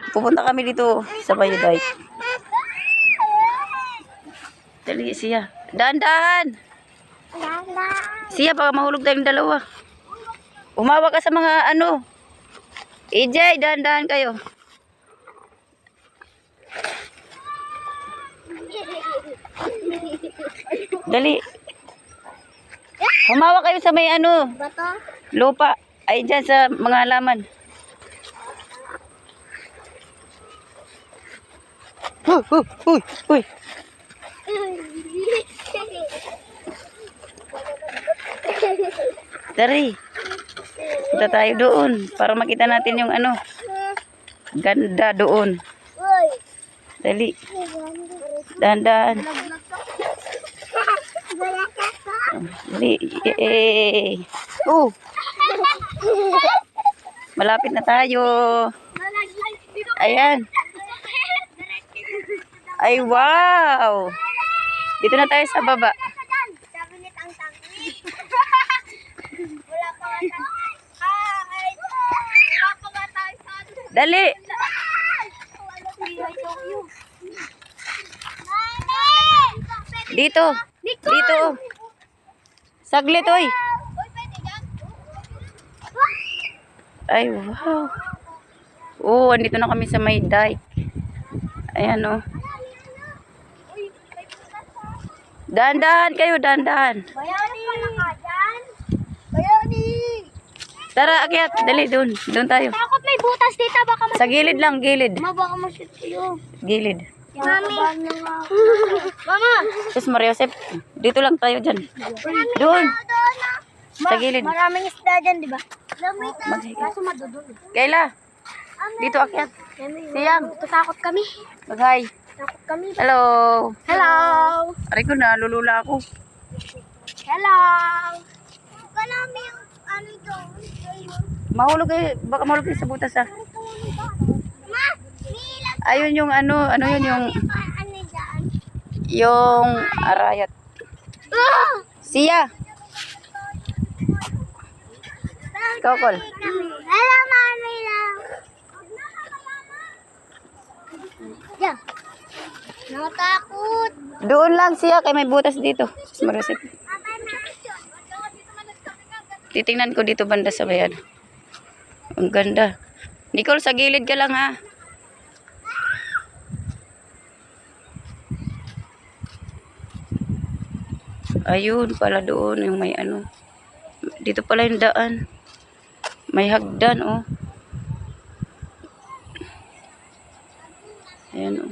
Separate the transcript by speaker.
Speaker 1: Pupunta kami dito sa Bayuday. Dali siya. Dahan-dahan. Siya, baka mahulog tayong dalawa. Umawa ka sa mga ano. EJ, dahan-dahan kayo. Dali. Humawa kayo sa may ano. Lupa. Ay, dyan sa mga halaman. Uy. Dari. Punta tayo doon para makita natin yung ano. Ganda doon. Dali. Dahan-dahan. Dali. Yay. Malapit na tayo. Ayan. Ay, wow. Dito na tayo sa baba. Dali. Dito. Dito. Saglit, oy. Ay, wow. Oh, andito na kami sa may dike. Ayan, oh. Dahan-dahan kayo, dahan-dahan.
Speaker 2: Bayani.
Speaker 1: Tara, akyat. Dali, doon. Doon tayo.
Speaker 2: Takot may butas dito. Baka
Speaker 1: Sa gilid lang, gilid.
Speaker 2: baka ma-shoot kayo.
Speaker 1: Gilid.
Speaker 2: Mami. Mama.
Speaker 1: Sus, Maria Josep. Dito lang tayo dyan. Doon. Sa gilid.
Speaker 2: Maraming isda dyan, di ba? Kaso madudol.
Speaker 1: Kayla. Dito, akyat. Siyam.
Speaker 2: Takot kami.
Speaker 1: Mag-hi.
Speaker 2: Takot kami.
Speaker 1: Hello.
Speaker 2: Hello.
Speaker 1: Aray ko na, lulula ako.
Speaker 2: Hello. Kalami yung ano doon.
Speaker 1: Mahulog kayo. Baka mahulog kayo sa butas, ah.
Speaker 2: Ma, nilag
Speaker 1: Ayun yung ano yun yung
Speaker 2: ano dyan?
Speaker 1: yung arayat. Siya. Kokol.
Speaker 2: Hello, mami lang. Yan. Natakot.
Speaker 1: Doon lang siya kay may butas dito. Sus, Maria Josep. Titingnan ko dito banda sa bayan. Ang ganda. Nicole, sa gilid ka lang, ha. Ayun pala doon yung may ano. Dito pala yung daan. May hagdan, oh. Ayan, oh.